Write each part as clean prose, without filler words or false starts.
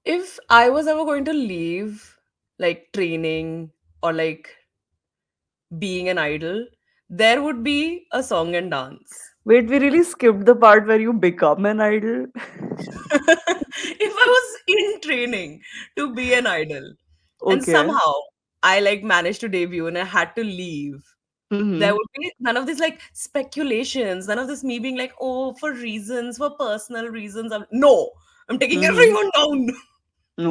If I was ever going to leave like training or like being an idol, there would be a song and dance. Wait, we really skipped the part where you become an idol. If I was in training to be an idol and Okay. somehow I like managed to debut and I had to leave, there Mm-hmm. would be none of these like speculations, none of this me being like, oh, for reasons, for personal reasons. No, I'm taking Mm-hmm. everyone down.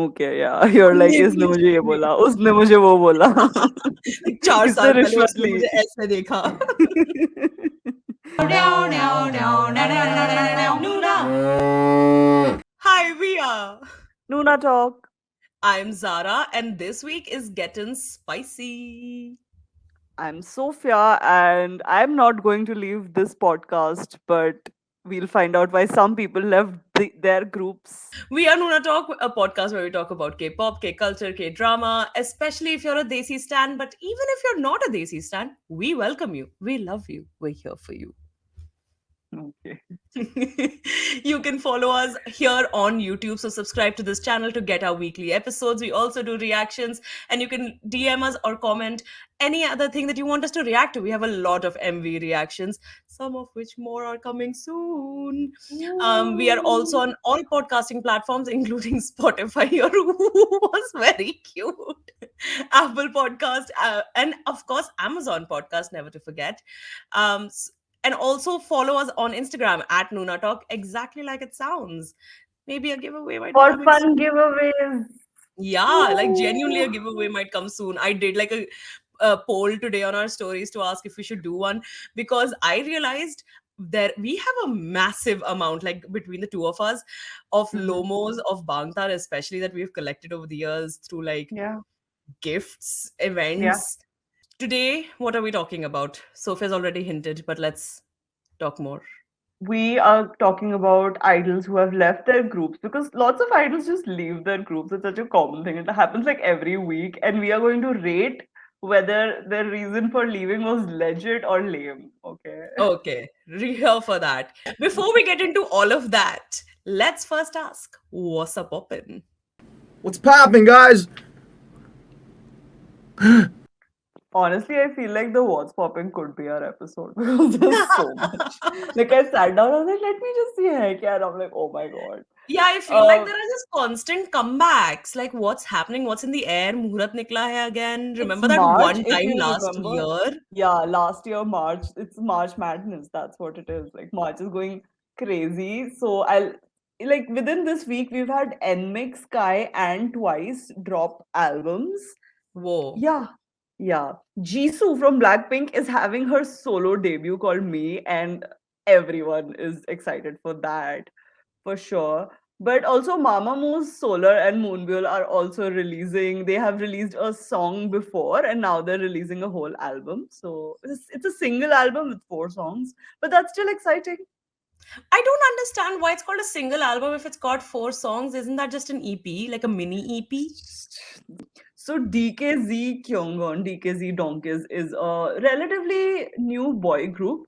Okay या you're like इसने Maybe मुझे ये me. बोला उसने मुझे वो बोला like 4 इसने साल पहले रिश्वत उसने ली मुझे ऐसे देखा. Hi, Via. Nuna talk. I'm Zara, and this week is getting spicy. I'm Sophia, and I'm not going to leave this podcast, but we'll find out why some people left their groups. We are Noona Talk, a podcast where we talk about K-pop, K-culture, K-drama, especially if you're a Desi stan. But even if you're not a Desi stan, we welcome you. We love you. We're here for you. Okay. You can follow us here on YouTube. So subscribe to this channel to get our weekly episodes. We also do reactions, and you can DM us or comment any other thing that you want us to react to. We have a lot of MV reactions, some of which more are coming soon. We are also Ooh. on all podcasting platforms, including Spotify, or was very cute. Apple Podcast, and of course, Amazon Podcast, never to forget. Um, and also follow us on Instagram at NoonaTalk, exactly like it sounds. Maybe a giveaway might be For coming fun soon. giveaways. Yeah, like genuinely a Ooh. giveaway might come soon. I did like a poll today on our stories to ask if we should do one because I realized there we have a massive amount like between the two of us of Mhm. lomos of Bangtar especially that we've collected over the years through like Yeah. gifts, Yeah. events. Today, what are we talking about? Sophia's already hinted, but let's talk more. We are talking about idols who have left their groups because lots of idols just leave their groups. It's such a common thing. It happens like every week, and we are going to rate whether their reason for leaving was legit or lame. Okay. Okay, here for that. Before we get into all of that, let's first ask, what's up, Poppin? What's popping, guys? Honestly, I feel like the What's Popping could be our episode because there's so much. Like I sat down, I was like, let me just see heck yeah. And I'm like, oh my god. Yeah, I feel like Uh, there are just constant comebacks. Like, what's happening? What's in the air? Muhurat nikla hai again. it's Remember that March, one if time you last remember. year? Yeah, last year March. It's March Madness. That's what it is. Like March is going crazy. So I'll like within this week we've had Nmix, Sky, and Twice drop albums. Whoa. Yeah, yeah. Jisoo from Blackpink is having her solo debut called Me, and everyone is excited for that for sure. But also, Mamamoo's Solar and Moonbyul are also releasing. They have released a song before, and now they're releasing a whole album. So it's a single album with 4 songs, but that's still exciting. I don't understand why it's called a single album if it's got 4 songs. Isn't that just an EP, like a mini EP? So DKZ Kyungwon, DKZ Donkeys is a relatively new boy group,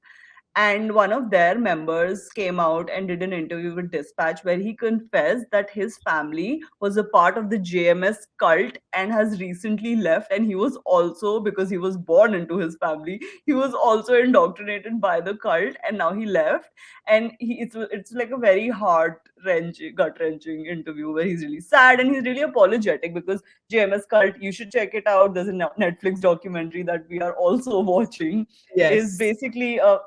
and one of their members came out and did an interview with Dispatch where he confessed that his family was a part of the JMS cult and has recently left. And he was also, because he was born into his family, he was also indoctrinated by the cult, and now he left. And it's like a very heart wrenching, gut wrenching interview where he's really sad and he's really apologetic because JMS cult, you should check it out. There's a Netflix documentary that we are also watching. Is Yes. basically a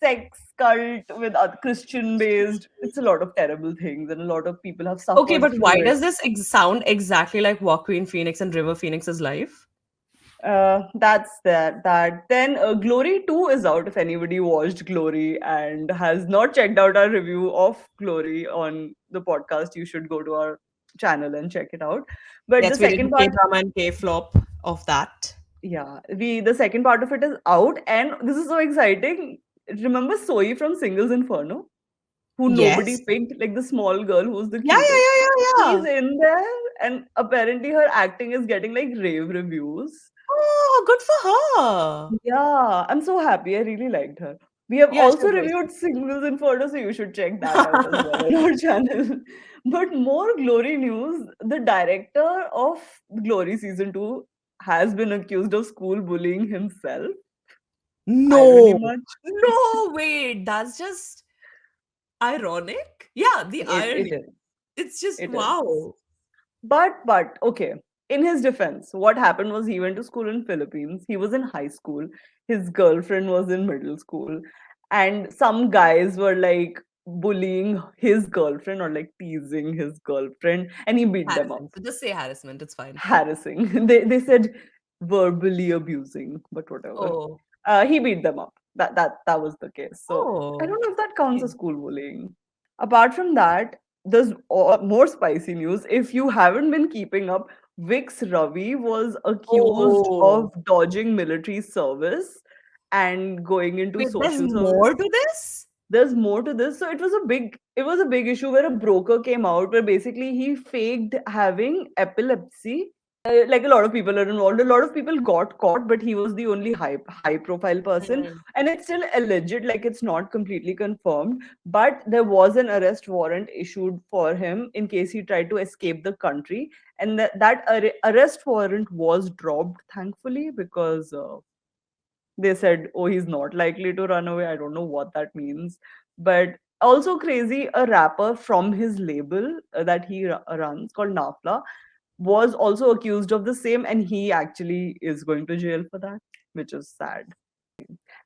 sex cult with Christian based. It's a lot of terrible things, and a lot of people have Okay, suffered but why through it. does this sound exactly like Walk Queen Phoenix and River Phoenix's life? That's that. That then Glory 2 is out. If anybody watched Glory and has not checked out our review of Glory on the podcast, you should go to our channel and check it out. But the Yes, we did second K part, drama and K flop of that. yeah, the second part of it is out, and this is so exciting. Remember Soy from Singles Inferno, who nobody Yes. picked, like the small girl who's the Yeah, yeah, cutest. yeah, yeah, She's yeah. in there, and apparently her acting is getting like rave reviews. Oh, good for her. Yeah, I'm so happy. I really liked her. We have Yeah, also she's nice. reviewed Singles Inferno, so you should check that out as well on our channel. But more Glory news, the director of Glory season 2 has been accused of school bullying himself. Irony No, much? no, wait, that's just ironic. Yeah, the It irony. is. It's just It is. wow. But okay. In his defense, what happened was he went to school in Philippines. He was in high school. His girlfriend was in middle school, and some guys were like bullying his girlfriend or like teasing his girlfriend, and he beat them up. Harassment. So just say harassment. It's fine. Harassing. They said verbally abusing, but whatever. Oh, He beat them up. That was the case. So I oh. don't know if that counts Okay. as school bullying. Apart from that, there's more spicy news. If you haven't been keeping up, Vix Ravi was accused of Oh, dodging military service and going into wait, there's social more service. to this? There's more to this. So it was a big issue where a broker came out where basically he faked having epilepsy. Like a lot of people are involved. A lot of people got caught, but he was the only high profile person. Mm. And it's still alleged, like it's not completely confirmed. But there was an arrest warrant issued for him in case he tried to escape the country. And that arrest warrant was dropped, thankfully, because they said, oh, he's not likely to run away. I don't know what that means. But also crazy, a rapper from his label that he runs called Nafla was also accused of the same, and he actually is going to jail for that, which is sad.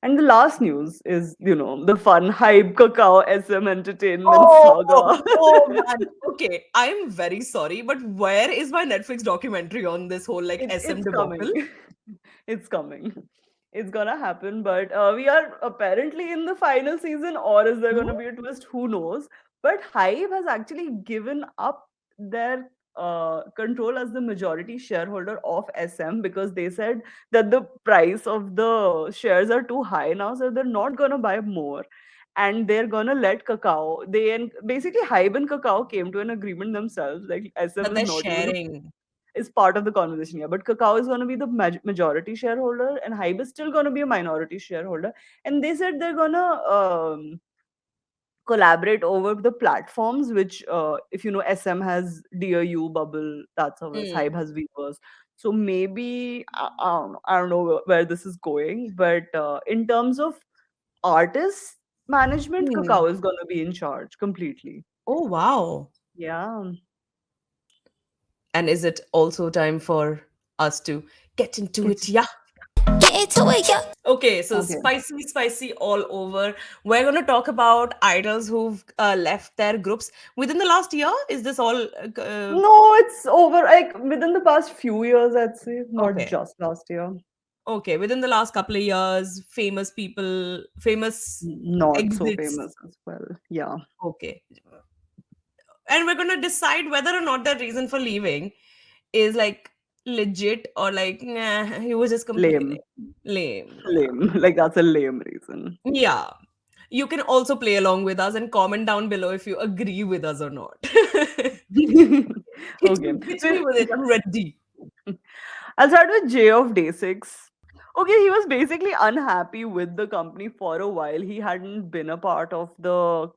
And the last news is, the fun hype cacao SM entertainment Oh, saga. oh man. Okay, I'm very sorry, but where is my Netflix documentary on this whole like SM It's coming. debacle? It's coming. It's gonna happen, but we are apparently in the final season, or is there Hmm? gonna be a twist? Who knows? But Hive has actually given up their control as the majority shareholder of SM because they said that the price of the shares are too high now, so they're not gonna buy more. And they're gonna let Kakao. They and basically Hive and Kakao came to an agreement themselves. Like SM That is they're not even a sharing. is part of the conversation here. But Kakao is going to be the majority shareholder, and Hybe is still going to be a minority shareholder. And they said they're going to collaborate over the platforms, which, if you know, SM has Dear You, Bubble, that's ours. Hybe Hmm. has Weavers. So maybe I don't know where this is going, but in terms of artist management, Hmm. Kakao is going to be in charge completely. Oh wow. Yeah. And is it also time for us to get into Get it? Yeah. Get into it, yo. Okay, so okay. spicy, spicy all over. We're going to talk about idols who've left their groups within the last year. Is this all? No, it's over. Like within the past few years, I'd say, not Okay. just last year. Okay. Within the last couple of years, famous people, famous Not so exits. famous as well. Yeah. Okay. And we're going to decide whether or not their reason for leaving is like legit or like, nah, he was just complaining. Lame. Lame. Lame. Like that's a lame reason. Yeah. You can also play along with us and comment down below if you agree with us or not. Okay. Hit me So with it. I'm ready. I'll start with J of Day 6. Okay, he was basically unhappy with the company for a while. He hadn't been a part of the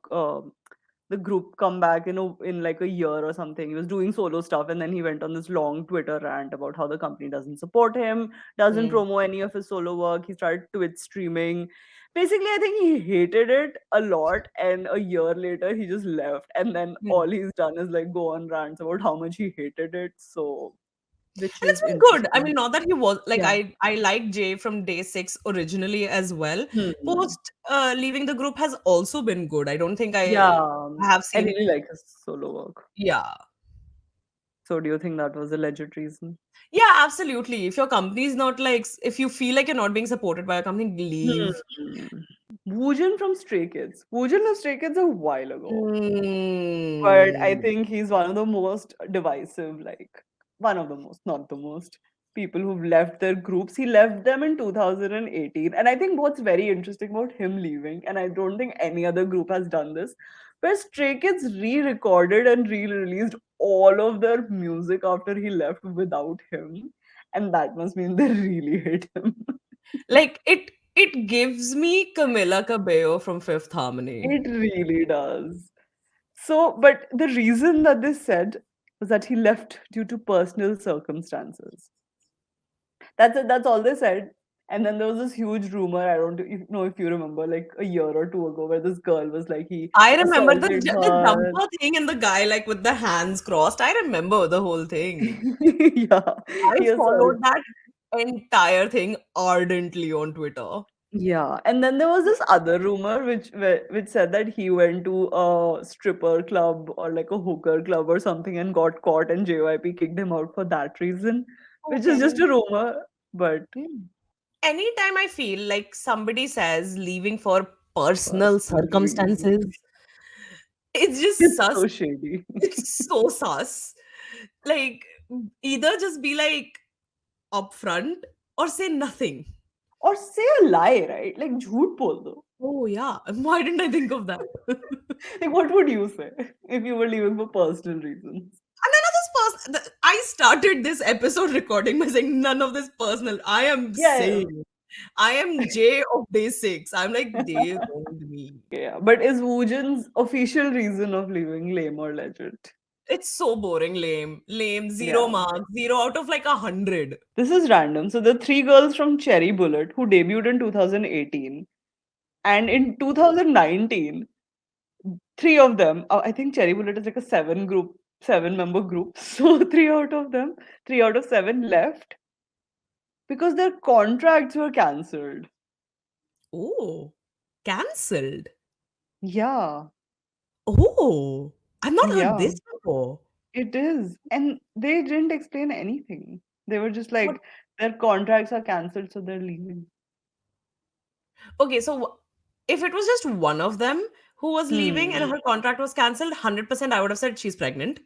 group comeback in like a year or something. He was doing solo stuff, and then he went on this long Twitter rant about how the company doesn't support him, doesn't Mm. promote any of his solo work. He started Twitch streaming. Basically, I think he hated it a lot, and a year later he just left. And then Mm. all he's done is like go on rants about how much he hated it. So, which And it's is been good. I interesting. mean, not that he was like Yeah. I like Jay from day six originally as well. Hmm. Post leaving the group has also been good. I don't think Yeah, I have I seen. really like his solo work. Yeah, So, do you think that was a legit reason? yeah, absolutely. If your company is not like, if you feel like you're not being supported by a company, leave. Hmm. Woojin from Stray Kids. Woojin left Stray Kids a while ago, but I Mm. think he's one of the most divisive, like one of the most, not the most people who've left their groups. He left them in 2018, and I think what's very interesting about him leaving, and I don't think any other group has done this, where Stray Kids re-recorded and re-released all of their music after he left without him, and that must mean they really hate him. Like it gives me Camila Cabello from Fifth Harmony. It really does. So, but the reason that they said was that he left due to personal circumstances. That's it. That's all they said. And then there was this huge rumor. I don't know if you remember, like a year or two ago, where this girl was like he I remember assaulted the her. jumper thing and the guy like with the hands crossed. I remember the whole thing. Yeah, I he assaulted. followed that entire thing ardently on Twitter. Yeah, and then there was this other rumor which said that he went to a stripper club or like a hooker club or something and got caught, and JYP kicked him out for that reason, which is just Okay. a rumor. But Anytime I feel like somebody says leaving for personal personal reason, circumstances, it's just it's sus. so shady. It's so sus. Like, either just be like upfront or say nothing. Or say a lie, right? Like jhoot bol do. Oh, yeah. Why didn't I think of that? And Like what would you say if you were leaving for personal reasons? none of this person, I started this episode recording by saying none of this personal. I am Yeah, saying, I am J of day six. I'm like, they wronged me. yeah. But is Woojin's official reason of leaving lame or legend? It's so boring, lame, zero Yeah. marks, zero out of like 100. This is random. So the three girls from Cherry Bullet who debuted in 2018 and in 2019, three of them, I think Cherry Bullet is like a seven member group. So three out of them, three out of seven left because their contracts were cancelled. Oh, cancelled. Yeah, Oh, I've not heard yeah, this before. it is. And they didn't explain anything. They were just What? like, their contracts are cancelled, so they're leaving. Okay, so if it was just one of them who was leaving and Hmm. her contract was cancelled, 100% I would have said she's pregnant.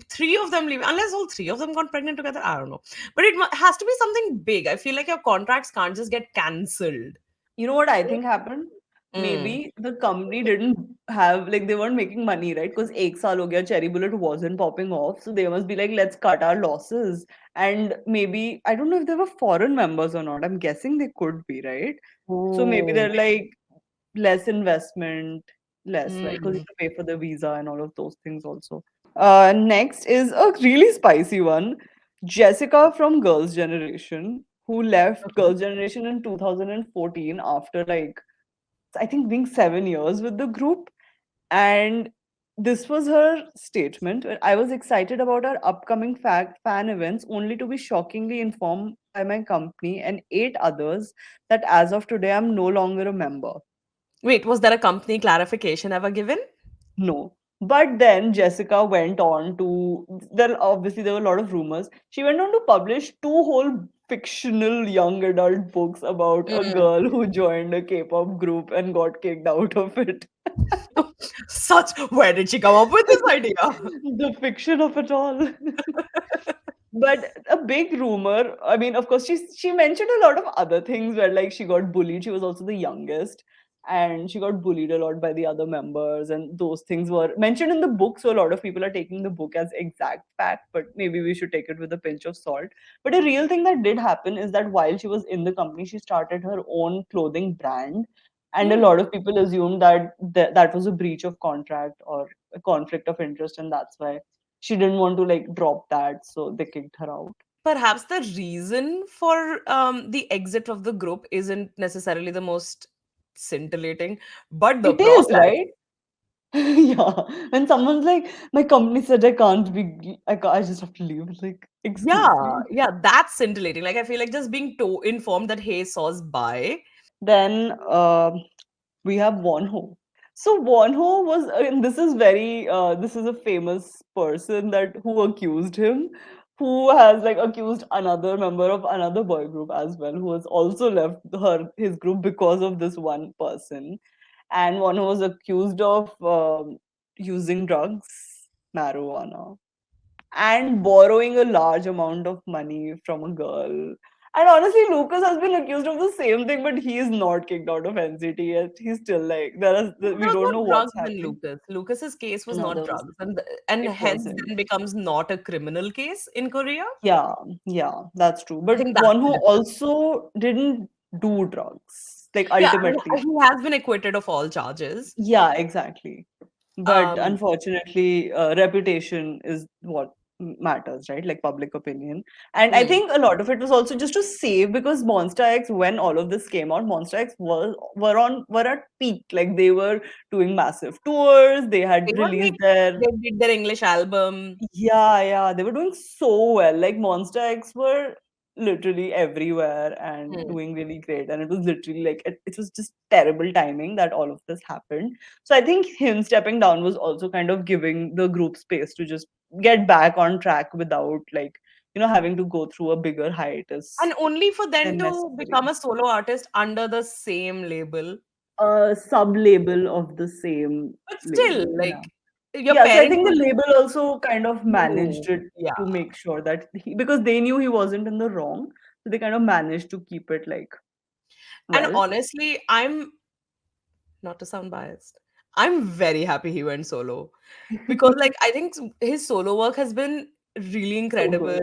Three of them leaving, unless all three of them got pregnant together, I don't know. But it has to be something big. I feel like your contracts can't just get cancelled. You know what I think happened? Mm. Maybe the company didn't have like they weren't making money, right? Because ek saal ho gaya, Cherry Bullet wasn't popping off, so they must be like, let's cut our losses. And maybe I don't know if they were foreign members or not. I'm guessing they could be, right? So maybe Oh. they're like less investment, less right because you Mm. have to pay for the visa and all of those things also. Next is a really spicy one. Jessica from Girls' Generation, who left Okay. Girls' Generation in 2014 after like I think being 7 years with the group. And this was her statement. I was excited about our upcoming fan events only to be shockingly informed by my company and eight others that as of today I'm no longer a member. Wait, was there a company clarification ever given? No. But then Jessica went on to there obviously there were a lot of rumors. She went on to publish two whole fictional young adult books about a Mm. girl who joined a K-pop group and got kicked out of it. Such, where did she come up with this idea? The fiction of it all. But a big rumor, I mean, of course, she mentioned a lot of other things where like she got bullied. She was also the youngest, and she got bullied a lot by the other members, and those things were mentioned in the book. So a lot of people are taking the book as exact fact, but maybe we should take it with a pinch of salt. But a real thing that did happen is that while she was in the company, she started her own clothing brand. And a Hmm. lot of people assumed that that was a breach of contract or a conflict of interest, and that's why she didn't want to like drop that, so they kicked her out. Perhaps the reason for the exit of the group isn't necessarily the most scintillating, but the It is, process. right? Yeah. When someone's like, my company said I can't be, I just have to leave. It's like, excuse Yeah, me. yeah, that's scintillating. Like, I feel like just being informed that, hey, Saw's bye. Then we have Wonho. So Wonho was, and this is very, this is a famous person that who accused him, who has like accused another member of another boy group as well, who has also left his group because of this one person. And one was accused of using drugs, marijuana, and borrowing a large amount of money from a girl. And honestly, Lucas has been accused of the same thing, but he is not kicked out of NCT yet. He's still like There we was don't know no what's drugs in happening. Lucas. Lucas's case was No, not there was drugs, and it hence wasn't. then becomes not a criminal case in Korea. Yeah, yeah, that's true. I But think that's one the who difference. also didn't do drugs, like Yeah, ultimately. he has been acquitted of all charges. Yeah, exactly. But Um, unfortunately, reputation is what matters, right? Like public opinion. And I hmm. think a lot of it was also just to save, because Monster X, when all of this came out, Monster X were at peak. Like they were doing massive tours. They They had were like released their, they did their English album. yeah, they were doing so well. Like Monster X were literally everywhere and Hmm. doing really great. And it was literally like it was just terrible timing that all of this happened. So I think him stepping down was also kind of giving the group space to just get back on track without, like, having to go through a bigger hiatus And only for them than to necessary. become a solo artist under the same label. A sub label of the same But still, label. Yeah. like your Yeah, so I parents think the would label also kind of know. managed it Yeah. to make sure that because they knew he wasn't in the wrong, so they kind of managed to keep it like And well. honestly, I'm not to sound biased. I'm very happy he went solo because, like, I think his solo work has been really So incredible. good.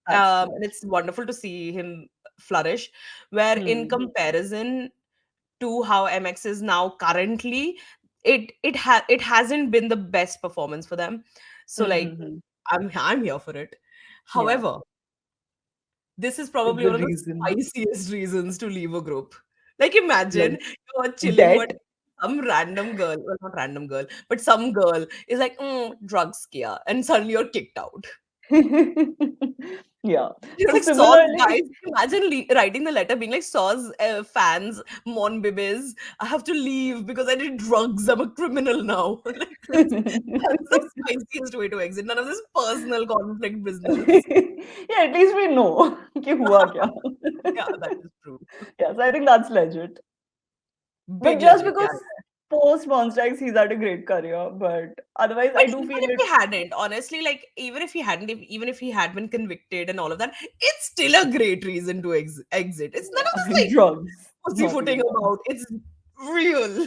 And That's it's wonderful to see him flourish. Where, in hmm. comparison to how MX is now currently, it hasn't been the best performance for them. So, like, Mm-hmm. I'm here for it. Yeah, However, this is like probably the one of the reason. spiciest reasons to leave a group. Like, imagine Like you're chilling, debt. what some random girl, well, not random girl, but some girl is like, drugs kia, and suddenly you're kicked out. Yeah. You're So like, Saws similarly, guys, imagine writing the letter being like, Saws fans, Mon Bibis, I have to leave because I did drugs. I'm a criminal now. Like, that's the spiciest way to exit. None of this personal conflict business. yeah, at least we know कि हुआ क्या. Yeah, that is true. Yeah, so I think that's legit. But Big just legit. Yeah. because post MonstaX he's had a great career, but otherwise But I do even feel if it he hadn't, honestly, like even if he hadn't, even if he had been convicted and all of that, it's still a great reason to exit. It's none of yeah, this like drugs, not pussyfooting even about. It's real.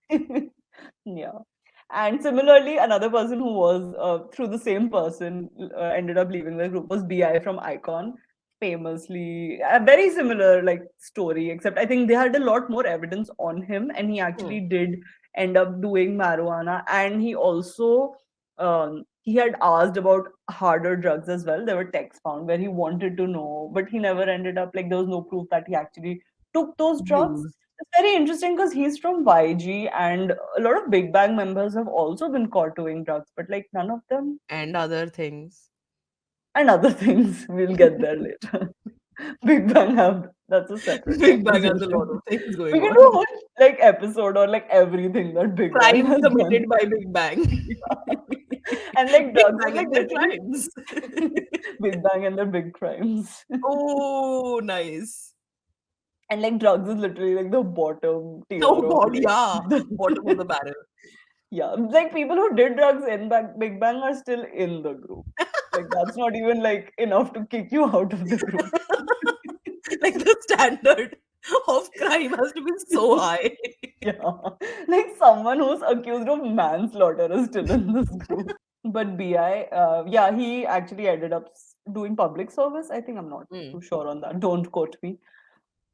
one. Yeah. And similarly, another person who was through the same person ended up leaving the group was BI from Icon. Famously, a very similar like story, except I think they had a lot more evidence on him, and he Hmm. actually did end up doing marijuana. And he also he had asked about harder drugs as well. There were texts found where he wanted to know, but he never ended up, like, there was no proof that he actually took those drugs. Use It's very interesting because he's from YG, and a lot of Big Bang members have also been caught doing drugs, but like none of them, and other things. and other things. We'll get there later. Big Bang have that's a separate Big Bang has a lot conversation. of things We going can do a on. whole like episode on like everything that Big Bang Crimes has done. committed by Big Bang. And like Big drugs is Bang like and their literally crimes. Big Bang and their big crimes. Oh, nice. And like drugs is literally like the bottom tier Oh of God, like yeah. Bottom of the barrel. yeah, like people who did drugs in Big Bang are still in the group. Like that's not even like enough to kick you out of the group. Like the standard of crime has to be so high. Yeah, like someone who's accused of manslaughter is still in this group. But BI, yeah, he actually ended up doing public service. I think I'm not Mm. too sure on that. Don't quote me.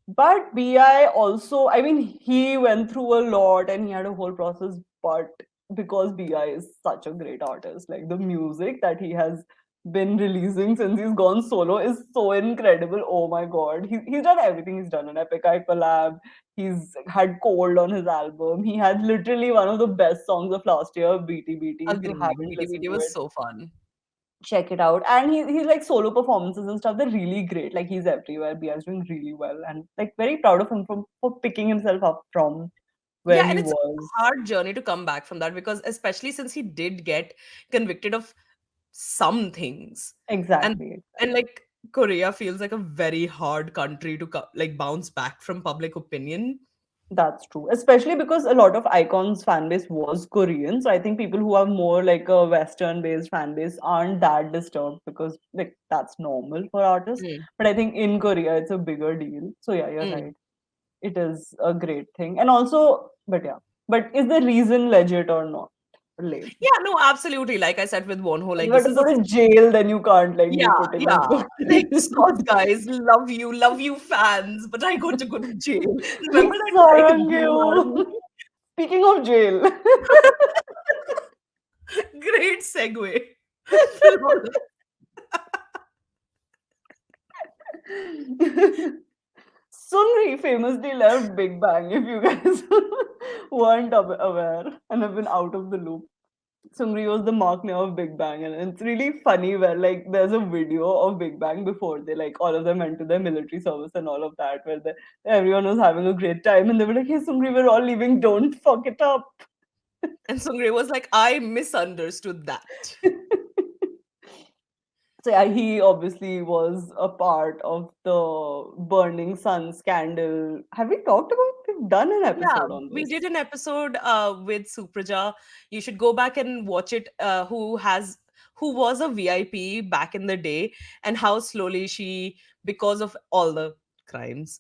But BI also, I mean, he went through a lot and he had a whole process. But because BI is such a great artist, like the music that he has been releasing since he's gone solo is so incredible. Oh my god, he's done everything. He's done an Epic Eye collab. He's had Cold on his album. He had literally one of the best songs of last year, BT BT. If you Agreed. haven't listened BTBT to was it, so fun. check it out. And he's like solo performances and stuff. They're really great. Like he's everywhere. Bia's doing really well, and like very proud of him for picking himself up from where Yeah, he and it's was. a hard journey to come back from that because especially since he did get convicted of some things. And Exactly. and like Korea feels like a very hard country to like bounce back from public opinion. That's true. Especially because a lot of Icon's fan base was Korean. So I think people who have more like a Western based fan base aren't that disturbed because like that's normal for artists. Mm, But I think in Korea it's a bigger deal. So yeah, you're mm. right. It is a great thing. And also, but yeah. But is the reason legit or not? Lame. Yeah, no, absolutely. Like I said with Wonho, If like you had this to is go a to jail, then you can't like be yeah, put in a yeah. group. Like Scott guys, love you fans, but I got to go to jail. Like Remember that time in Sarang Blue you. Army? Speaking of jail, Great segue. Flawless. Seungri famously left Big Bang, if you guys weren't aware and have been out of the loop. Seungri was the mark name of Big Bang, and it's really funny where like there's a video of Big Bang before they like all of them went to their military service and all of that, where everyone was having a great time, and they were like, "Hey, Seungri, we're all leaving. Don't fuck it up." And Sungri was like, I misunderstood that. So yeah, he obviously was a part of the Burning Sun scandal. Have we talked about? We've done an Yeah, episode on we this. did an episode with Supraja. You should go back and watch it. Who was a VIP back in the day, and how slowly she, because of all the crimes,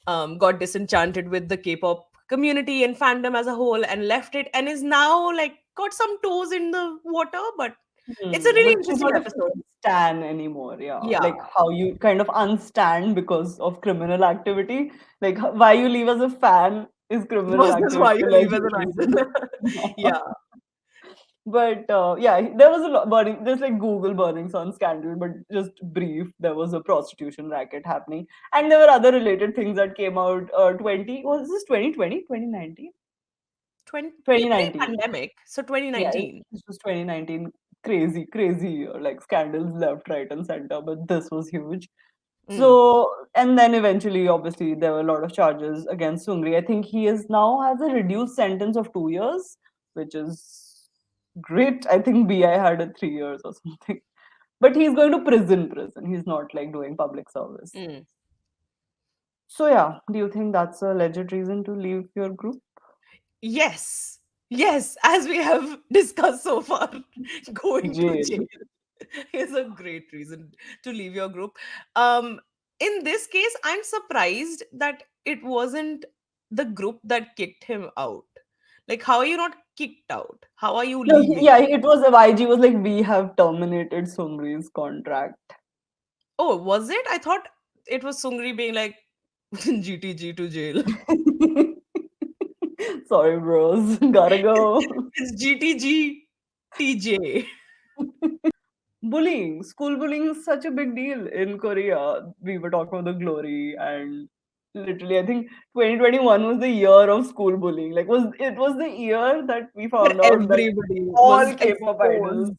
got disenchanted with the K-pop community and fandom as a whole, and left it, and is now like got some toes in the water. But it's a really But she's interesting not a episode. stan anymore. Yeah, Yeah, like how you kind of unstand because of criminal activity. Like why you leave as a fan is criminal versus why activity you leave as an allegedly. idol. Yeah. But yeah, there was a lot burning. There's like Google burning sun scandal, but just brief. There was a prostitution racket happening, and there were other related things that came out. 20 was this 2020, 2019, 20, 2019. pre-pandemic, so Yeah, 2019. this was 2019. Crazy, crazy year. Like scandals left, right, and center. But this was huge. Mm. So, and then eventually, obviously, there were a lot of charges against Seungri. I think he is now has a reduced sentence of 2 years, which is great. I think BI had a 3 years or something. But he's going to prison. He's not like doing public service. Mm. So, yeah, do you think that's a legit reason to leave your group? Yes, yes, as we have discussed so far, going to Jail. jail is a great reason to leave your group. Um, in this case, I'm surprised that it wasn't the group that kicked him out. Like, how are you not kicked out? How are you No, leaving? yeah, it was YG was like, we have terminated Seungri's contract. Oh, was it? I thought it was Sungri being like GTG to jail. Sorry, bros. Gotta go. It's GTG TJ. Bullying, school bullying is such a big deal in Korea. We were talking about the glory, and literally, I think 2021 was the year of school bullying. Like, was the year that we Where found out that everybody all was K-pop idols exposed.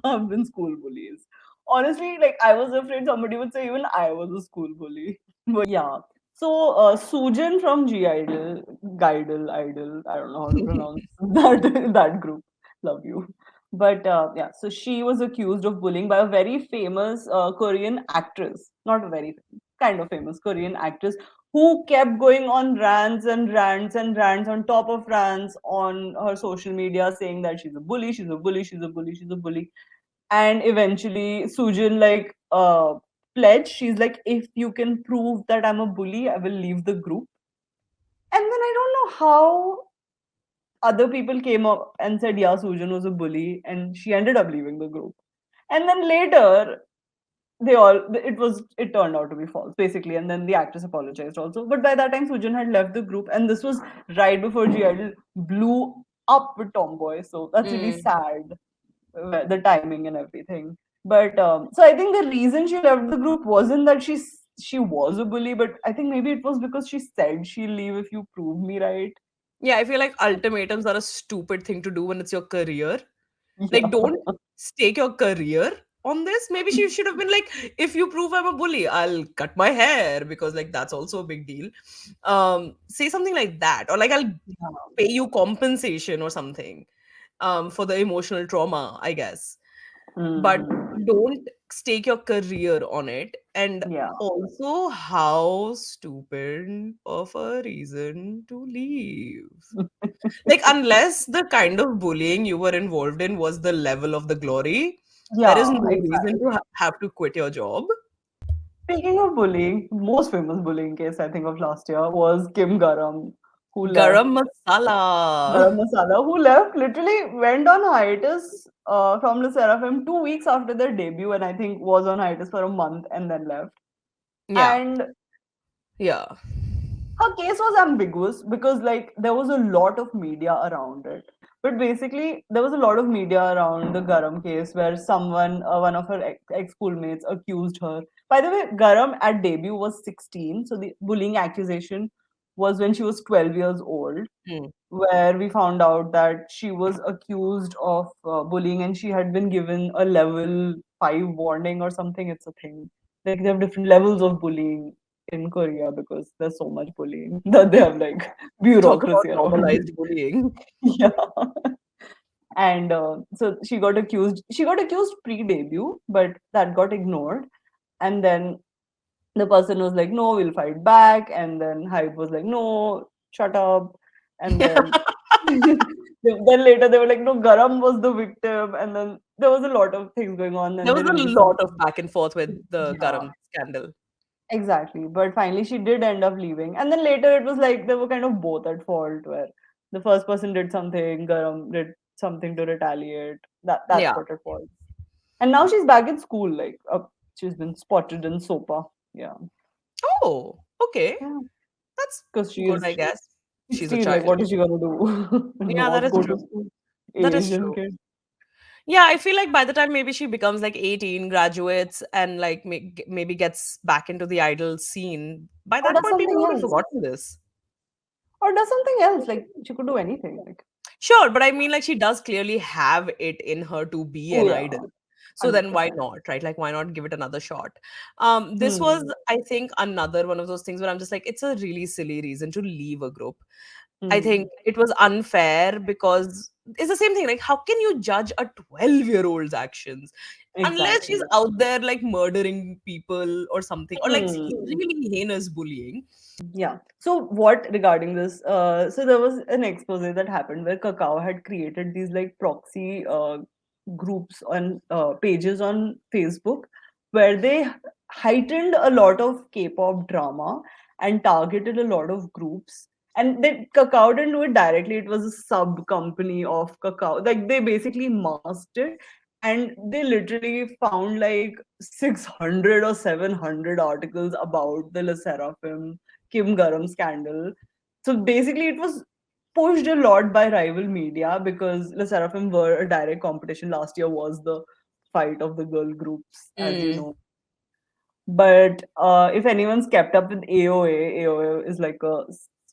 have been school bullies. Honestly, like I was afraid somebody would say even I was a school bully. But yeah. So Soojin from G Idol, Idol, I don't know how to pronounce that group. Love you. But yeah, so she was accused of bullying by a very famous Korean actress, not a very kind of famous Korean actress who kept going on rants and rants and rants on top of rants on her social media saying that she's a bully, she's a bully, she's a bully, she's a bully. And eventually Sujin like pledged, she's like, if you can prove that I'm a bully, I will leave the group. And then I don't know how other people came up and said, yeah, Sujin was a bully, and she ended up leaving the group. And then later it turned out to be false basically, and then the actress apologized also. But by that time Sujin had left the group, and this was right before G Idol blew up with Tomboy, so that's really Mm. sad, the timing and everything. But so I think the reason she left the group wasn't that she was a bully, but I think maybe it was because she said she'll leave if you prove me right. Yeah, I feel like ultimatums are a stupid thing to do when it's your career. Like, Yeah. don't stake your career on this. Maybe she should have been like, if you prove I'm a bully, I'll cut my hair, because like that's also a big deal. Say something like that, or like I'll pay you compensation or something for the emotional trauma, I guess. But Mhm. don't stake your career on it. And Yeah. also, how stupid of a reason to leave. Like, unless the kind of bullying you were involved in was the level of the glory, there is Yeah, no reason exactly. to have to quit your job. Speaking of bullying, most famous bullying case I think of last year was Kim Garam, who left Garam masala. Garam Masala, who left literally went on hiatus from the Serrafim 2 weeks after their debut, and I think was on hiatus for a month and then left. Yeah, And yeah. her case was ambiguous because like there was a lot of media around it. But basically, there was a lot of media around the Garam case where someone, one of her ex schoolmates, accused her. By the way, Garam at debut was 16, so the bullying accusation was when she was 12 years old, Hmm. where we found out that she was accused of bullying and she had been given a level 5 warning or something. It's a thing. Like, they have different levels of bullying in Korea because there's so much bullying that they have like Talk about bureaucracy around it. normalized bullying. Yeah. And so she got accused pre-debut, but that got ignored. And then the person was like, no, we'll fight back. And then Hype was like, no, shut up. And then then later they were like, no, Garam was the victim. And then there was a lot of things going on. There And they was a released lot something. of back and forth with the Yeah, Garam scandal. exactly. But finally she did end up leaving. And then later it was like they were kind of both at fault, where the first person did something, Garam did something to retaliate. That's Yeah. what it was. And now she's back in school, like she's been spotted in Sopa. Yeah. Oh, okay. Yeah. That's Because she good, is I guess. She's a 16, like child. what is she gonna do? Yeah, that Not is go to true. school. That is Asian true. kid. Yeah, I feel like by the time maybe she becomes like 18, graduates, and like maybe gets back into the idol scene, by Or that does point, people something would have else. forgotten this. Or does something else. Like she could do anything. Like, Sure, but I mean, like, she does clearly have it in her to be oh an yeah, idol. So then why 100%. not, right? Like, why not give it another shot? This was, Hmm. I think, another one of those things where I'm just like, it's a really silly reason to leave a group. I Hmm. think it was unfair because it's the same thing. Like, how can you judge a 12-year-old's actions? Unless she's Exactly. out there like murdering people or something, or like Hmm. really heinous bullying. Yeah. So what regarding this? So there was an expose that happened where Kakao had created these like proxy groups on pages on Facebook where they heightened a lot of K-pop drama and targeted a lot of groups. And then Kakao didn't do it directly; it was a sub company of Kakao. Like they basically masked it, and they literally found like 600 or 700 articles about the Le Serrafim Kim Garam scandal. So basically, it was pushed a lot by rival media because Le Seraphim were a direct competition. Last year was the fight of the girl groups, as you Mm, know. But if anyone's kept up with AOA is like a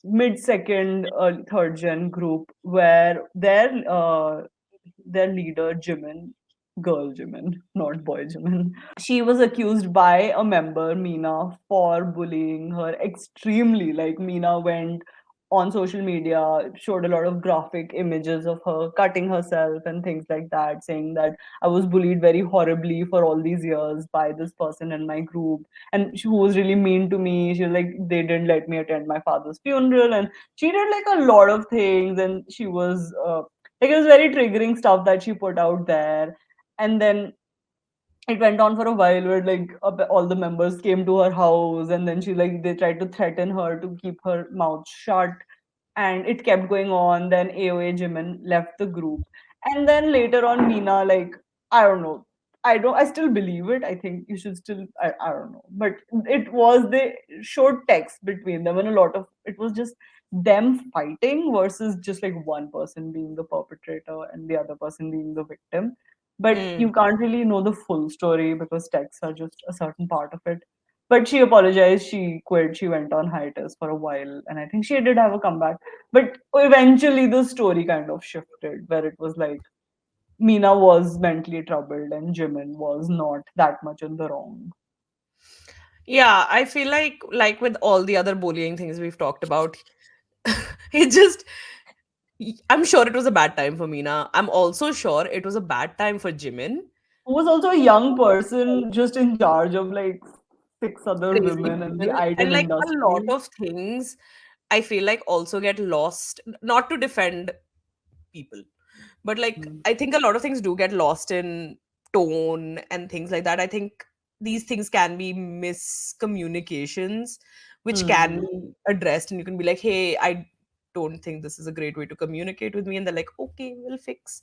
mid-second, third-gen group where their leader Jimin, girl Jimin, not boy Jimin, she was accused by a member, Meena, for bullying her extremely. Like, Meena went on social media, showed a lot of graphic images of her cutting herself and things like that, saying that I was bullied very horribly for all these years by this person in my group. And she was really mean to me. She was like, they didn't let me attend my father's funeral. And she did like a lot of things. And she was, like, it was very triggering stuff that she put out there. And then it went on for a while where like all the members came to her house and then she like they tried to threaten her to keep her mouth shut, and it kept going on. Then AOA Jimin left the group, and then later on Meena, like, I don't know, I still believe it. I think you should still, I don't know, but it was, they showed text between them and a lot of it was just them fighting versus just like one person being the perpetrator and the other person being the victim. But mm. you can't really know the full story because texts are just a certain part of it. But she apologized, she quit, she went on hiatus for a while, and I think she did have a comeback. But eventually the story kind of shifted where it was like Meena was mentally troubled and Jimin was not that much in the wrong. Yeah, I feel like with all the other bullying things we've talked about, it just I'm sure it was a bad time for Meena. I'm also sure it was a bad time for Jimin. Who was also a young person just in charge of like six other Crazy women in the people. And idol like a lot industry. of things I feel like also get lost, not to defend people, but like Mm. I think a lot of things do get lost in tone and things like that. I think these things can be miscommunications which can Hmm. be addressed, and you can be like, hey, I don't think this is a great way to communicate with me, and they're like, okay, we'll fix.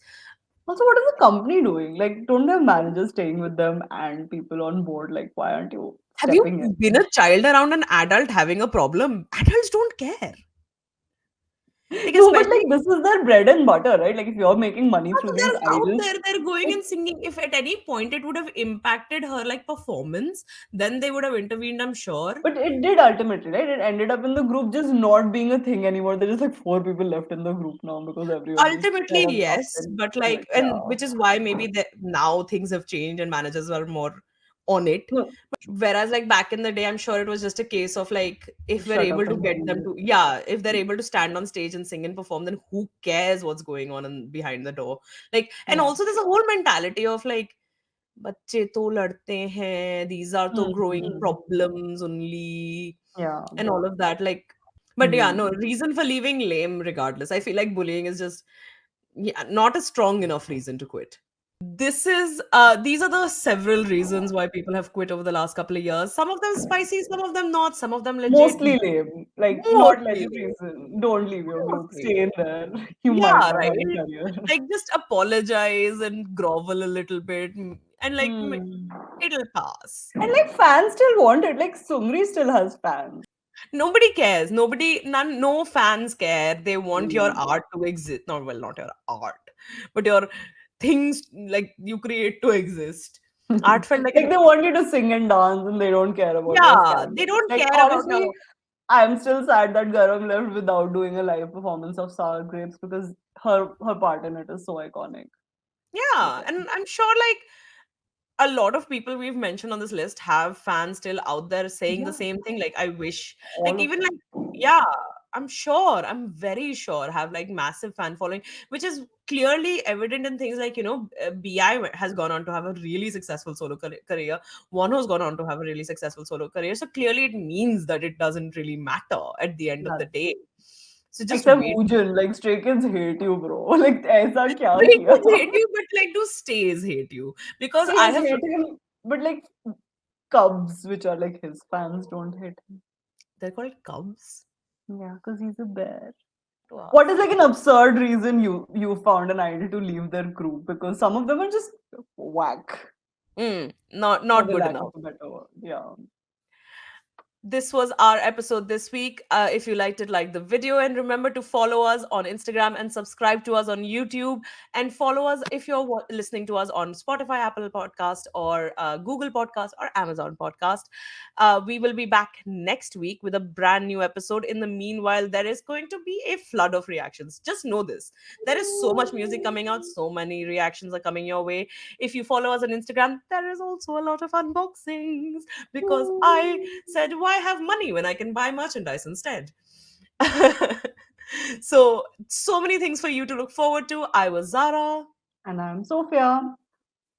Also, what is the company doing? Like, don't they have managers staying with them and people on board? Like, why aren't you Have you stepping been in? a child around an adult having a problem? Adults don't care. Like No, but especially like this is their bread and butter, right? Like if you're making money yeah, through so these they're out idols, there, they're going it and singing. If at any point it would have impacted her like performance, then they would have intervened, I'm sure. but it did ultimately, right? It ended up in the group just not being a thing anymore. There's just like four people left in the group now because everyone just Ultimately, kind of upped yes, and but like, like, and yeah. which is why maybe now things have changed and managers are more on it. No, Whereas, like back in the day, I'm sure it was just a case of like, if we're shut able up to and get them do to, yeah, if they're able to stand on stage and sing and perform, then who cares what's going on behind the door? Like, it. and Yeah. also there's a whole mentality of like, बच्चे तो लड़ते हैं, these are तो growing Hmm. problems only, Yeah. and all of that. Like, but yeah, Hmm. no reason for leaving lame regardless. I feel like bullying is just yeah, not a strong enough reason to quit. These are the several reasons why people have quit over the last couple of years. Some of them spicy, some of them not, some of them legit, Mostly lame. Like not mostly legit lame, reason. Don't leave your group. mostly Stay in lame. there. You might Yeah, not have a right. career. Like just apologize and grovel a little bit, and like Hmm. it'll pass. And like fans still want it. Like Seungri still has fans. Nobody cares. No fans care. They want your Hmm. art to exist. Not well, not your art, but your things like you create to exist. Art felt like Like an they want you to sing and dance and they don't care about your yeah. scandal. They don't Like care about honestly, your I'm still sad that Garam left without doing a live performance of Sour Grapes because her part in it is so iconic. But yeah. yeah. And I'm sure like a lot of people we've mentioned on this list have fans still out there saying the Yeah, same thing. Like I wish, all like of even them. like yeah. I'm sure, I'm very sure, have like massive fan following, which is clearly evident in things like, BI has gone on to have a really successful solo career. Wonho's gone on to have a really successful solo career. So clearly it means that it doesn't really matter at the end of Yeah. the day. So just Except wait. Woojin, like Stray Kids hate you, bro. Like ऐसा क्या किया? Straight hate you, but like do stays hate you? Because I Stays have hate him, but like Cubs, which are like his fans, don't hate him. they're called cubs. Yeah, because he's a bear. Wow. What is like an absurd reason you found an idol to leave their group? Because some of them are just whack, for Not the good lack of enough. a better word. Yeah. This was our episode this week. If you liked it, like the video, and remember to follow us on Instagram and subscribe to us on YouTube. And follow us if you're listening to us on Spotify, Apple Podcast, or Google Podcast, or Amazon Podcast. We will be back next week with a brand new episode. In the meanwhile, there is going to be a flood of reactions. Just know this. There is so much music coming out, so many reactions are coming your way. If you follow us on Instagram, there is also a lot of unboxings because I said, why have money when I can buy merchandise instead? So many things for you to look forward to. I was Zara. And I'm Sophia.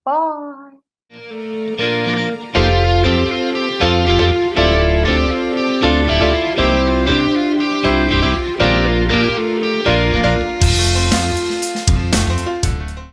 Bye.